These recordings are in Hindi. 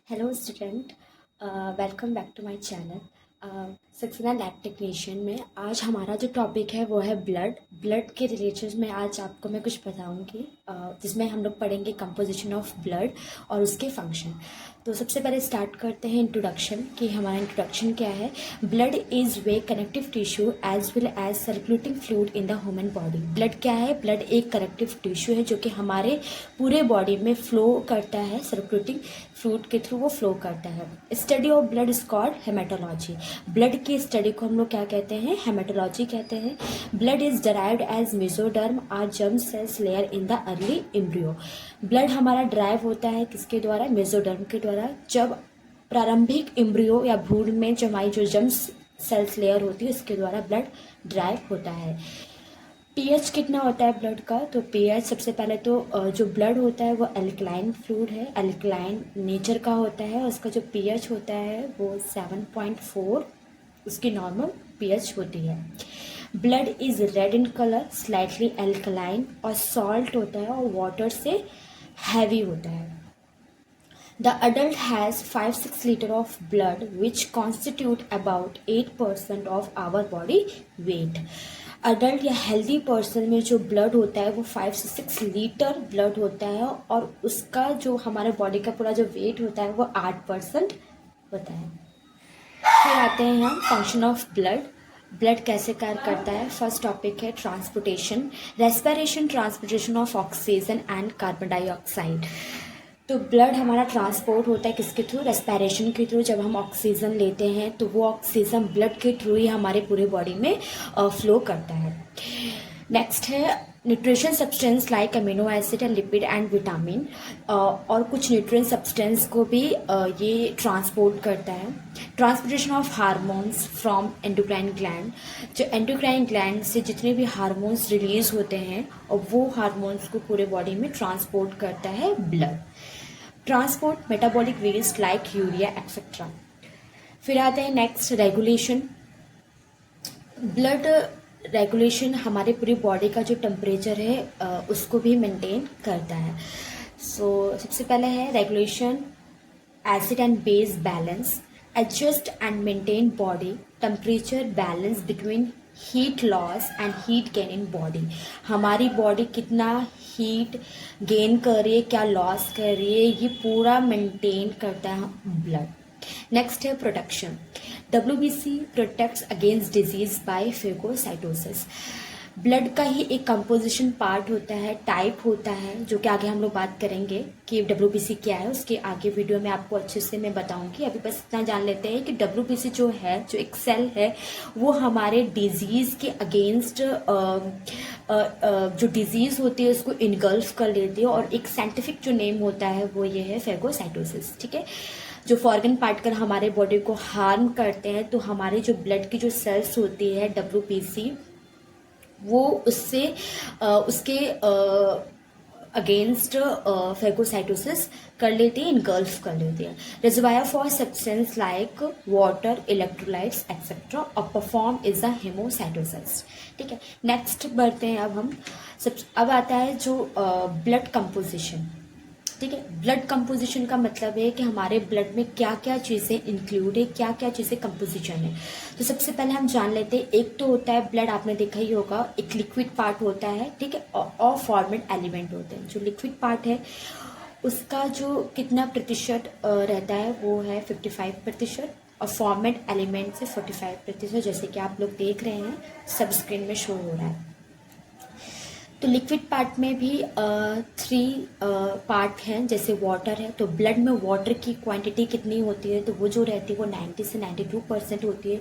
Hello student, welcome back to my channel. Saxena lab technician में आज हमारा जो टॉपिक है वो है ब्लड के रिलेटेड में आज आपको मैं कुछ बताऊंगी, जिसमें हम लोग पढ़ेंगे कंपोजिशन ऑफ ब्लड और उसके फंक्शन। तो सबसे पहले स्टार्ट करते हैं इंट्रोडक्शन कि हमारा इंट्रोडक्शन क्या है। Blood is way connective tissue as well as circulating fluid in the human body. Blood क्या है? ब्लड एक कनेक्टिव टिश्यू है जो कि हमारे पूरे बॉडी में फ्लो करता है, सर्कुलेटिंग फ्लूइड के थ्रू वो फ्लो करता है। Study of blood is called haematology. Blood की स्टडी को हम लोग क्या कहते हैं? हेमेटोलॉजी कहते हैं। Blood is derived as mesoderm are germ cells layer in the early embryo. Blood हमारा ड्राइव होता है किसके द्वारा? मेसोडर्म के द्वारा। जब प्रारंभिक एम्ब्रियो या भ्रूण में जो हमारी जो जर्म सेल्स लेयर होती है उसके द्वारा ब्लड ड्राइव होता है। पीएच कितना होता है ब्लड का? तो पीएच सबसे पहले तो जो ब्लड होता है वो एल्कलाइन फ्लूइड है, एल्कलाइन नेचर का होता है। उसका जो पीएच होता है वो 7.4 उसकी नॉर्मल पीएच होती है। Blood is red in colour, slightly alkaline और सॉल्ट होता है और वाटर से हैवी होता है। The adult has 5-6 liters of blood which constitute about 8% of our body weight. Adult या हेल्दी पर्सन में जो ब्लड होता है वो 5 से 6 लीटर ब्लड होता है और उसका जो हमारे बॉडी का पूरा जो वेट होता है वो 8% होता है। फिर आते हैं हम फंक्शन ऑफ ब्लड। ब्लड कैसे कार्य करता है? फर्स्ट टॉपिक है transportation, respiration, transportation of oxygen and carbon dioxide. तो ब्लड हमारा ट्रांसपोर्ट होता है किसके थ्रू? रेस्पिरेशन के थ्रू। जब हम ऑक्सीजन लेते हैं तो वो ऑक्सीजन ब्लड के थ्रू ही हमारे पूरे बॉडी में फ्लो करता है। नेक्स्ट है nutrition substance like amino acid and lipid and vitamin, और कुछ न्यूट्रिएंट सब्सटेंस को भी ये ट्रांसपोर्ट करता है। Transportation of hormones from endocrine gland. जो एंडोक्राइन ग्लैंड से जितने भी हार्मोन्स रिलीज होते हैं और वो हार्मोन्स को पूरे बॉडी में ट्रांसपोर्ट करता है blood. Transport metabolic waste like urea etcetera. फिर आते हैं नेक्स्ट रेगुलेशन। ब्लड रेगुलेशन हमारे पूरी बॉडी का जो टेम्परेचर है उसको भी मेंटेन करता है। सबसे पहले है regulation acid and base balance, adjust and maintain body temperature balance between heat loss and heat gain in body. हमारी बॉडी कितना हीट गेन कर रही है, क्या लॉस कर रही है, ये पूरा मेंटेन करता है ब्लड। नेक्स्ट है protection. WBC protects against disease bye phagocytosis. Blood का ही एक कंपोजिशन पार्ट होता है, टाइप होता है, जो कि आगे हम लोग बात करेंगे कि WBC क्या है। उसके आगे वीडियो में आपको अच्छे से मैं बताऊंगी। अभी बस इतना जान लेते हैं कि WBC जो है, जो एक सेल है, वो हमारे डिजीज के अगेंस्ट जो डिजीज होती है उसको इनगल्फ कर लेती है, और एक साइंटिफिक जो नेम होता है वो ये है फेगोसाइटोसिस। ठीक है। जो फॉर्गन पार्टिकल हमारे बॉडी को हार्म करते हैं, तो हमारे जो ब्लड की जो सेल्स होती है WBC, वो उससे उसके अगेंस्ट फेगोसाइटोसिस कर लेती है, इनगल्फ कर लेती है। Reservoir for substance like water, electrolytes etcetera और परफॉर्म इज द हेमोसाइटोसिस। ठीक है। नेक्स्ट बढ़ते हैं अब आता है जो ब्लड कंपोजिशन। ठीक है। ब्लड कंपोजिशन का मतलब है कि हमारे ब्लड में क्या क्या चीज़ें इंक्लूड है, क्या क्या चीज़ें कंपोजिशन है। तो सबसे पहले हम जान लेते हैं, एक तो होता है ब्लड, आपने देखा ही होगा, एक लिक्विड पार्ट होता है, ठीक है, और फॉर्मेट एलिमेंट होते हैं। जो लिक्विड पार्ट है उसका जो कितना प्रतिशत रहता है वो है 55%, और फॉर्मेट एलिमेंट से 45%, जैसे कि आप लोग देख रहे हैं सब स्क्रीन में शो हो रहा है। तो लिक्विड पार्ट में भी 3 पार्ट हैं, जैसे वाटर है। तो ब्लड में वाटर की क्वांटिटी कितनी होती है? तो वो जो रहती है वो 90 से 92% होती है।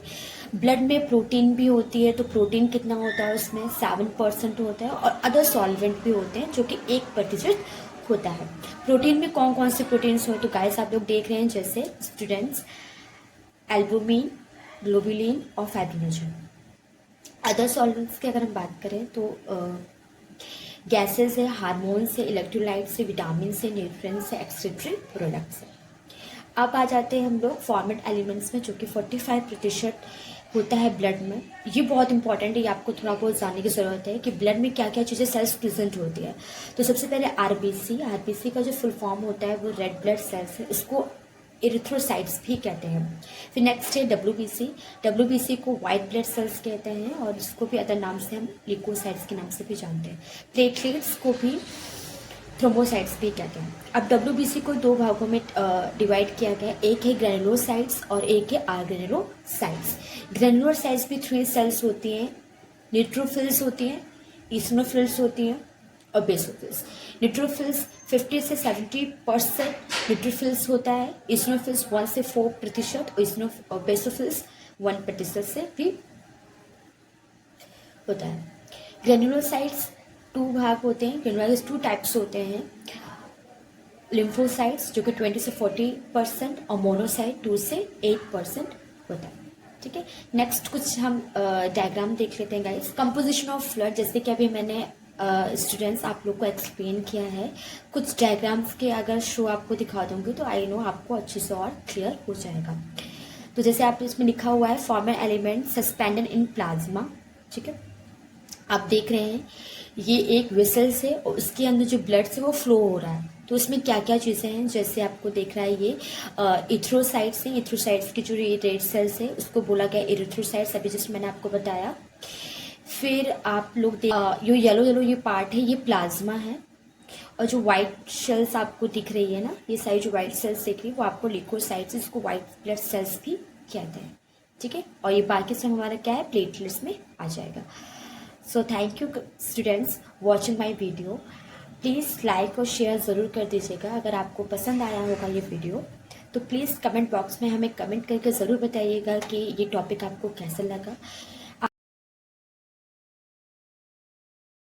ब्लड में प्रोटीन भी होती है, तो प्रोटीन कितना होता है उसमें? 7% होता है, और अदर सॉल्वेंट भी होते हैं जो कि 1% होता है। प्रोटीन में कौन कौन से प्रोटीन्स हो? तो गाइस आप लोग देख रहे हैं जैसे स्टूडेंट्स, एल्बुमिन, ग्लोबुलिन और फाइब्रिनोजन। अदर सॉल्वेंट्स की अगर हम बात करें तो गैसेस है, हार्मोन्स है, इलेक्ट्रोलाइट्स है, विटामिन से, न्यूट्रिएंट्स है, एक्सेट्री प्रोडक्ट्स है। अब आ जाते हैं हम लोग फॉर्मेट एलिमेंट्स में, जो कि 45% होता है ब्लड में। ये बहुत इंपॉर्टेंट है, ये आपको थोड़ा बहुत जानने की ज़रूरत है कि ब्लड में क्या क्या चीज़ें सेल्स प्रेजेंट होती है। तो सबसे पहले आरबीसी का जो फुल फॉर्म होता है वो रेड ब्लड सेल्स है। इसको इरिथ्रोसाइट्स भी कहते हैं। फिर नेक्स्ट है डब्ल्यूबीसी। डब्ल्यूबीसी को वाइट ब्लड सेल्स कहते हैं और इसको भी अदर नाम से हम ल्यूकोसाइट्स के नाम से भी जानते हैं। प्लेटलेट्स को भी थ्रोम्बोसाइट्स भी कहते हैं। अब डब्ल्यूबीसी को दो भागों में डिवाइड किया गया, एक है ग्रेनुलोसाइट्स और एक है आर्गेनुलोसाइट्स। ग्रेनुलोसाइट्स भी 3 सेल्स होती हैं, न्यूट्रोफिल्स होती हैं, ईसनोफिल्स होती हैं और बेसोफिल्स। न्यूट्रोफिल्स 50 से 70% न्यूट्रोफिल्स होता है, ईसनोफिल्स 1 से 4% और बेसोफिल्स 1% से भी होता है। ग्रेनुलोसाइट्स 2 भाग होते हैं। ग्रेनुलोसाइट्स 2 टाइप्स होते हैं, लिम्फोसाइट्स जो कि 20 से 40% और मोनोसाइट 2 से 8% होता है। ठीक है, नेक्स्ट कुछ हम डायग्राम देख लेते हैं गाइस। कंपोजिशन ऑफ ब्लड, जैसे कि अभी मैंने स्टूडेंट्स आप लोग को एक्सप्लेन किया है, कुछ डायग्राम्स के अगर शो आपको दिखा दूंगी तो आई नो आपको अच्छे से और क्लियर हो जाएगा। तो जैसे आप इसमें लिखा हुआ है formal element suspended in plasma. ठीक है, आप देख रहे हैं ये एक वेसल्स है और उसके अंदर जो ब्लड से वो फ्लो हो रहा है। तो इसमें क्या क्या चीज़ें हैं, जैसे आपको देख रहा है ये इथ्रोसाइट्स हैं। इथ्रोसाइट्स की जो रेड सेल्स है उसको बोला गया इरिथ्रोसाइट्स, अभी जैसे मैंने आपको बताया। फिर आप लोग ये येलो येलो ये पार्ट है, ये प्लाज्मा है। और जो वाइट सेल्स आपको दिख रही है ना, ये सारी जो वाइट सेल्स दिख रही है वो आपको ल्यूकोसाइट्स, इसको वाइट ब्लड सेल्स भी कहते हैं। ठीक है, और ये बाकी सब हमारा क्या है, प्लेटलेट्स में आ जाएगा। So thank you students watching my video. Please like और शेयर ज़रूर कर दीजिएगा। अगर आपको पसंद आया होगा ये वीडियो तो प्लीज़ कमेंट बॉक्स में हमें कमेंट करके ज़रूर बताइएगा कि ये टॉपिक आपको कैसा लगा।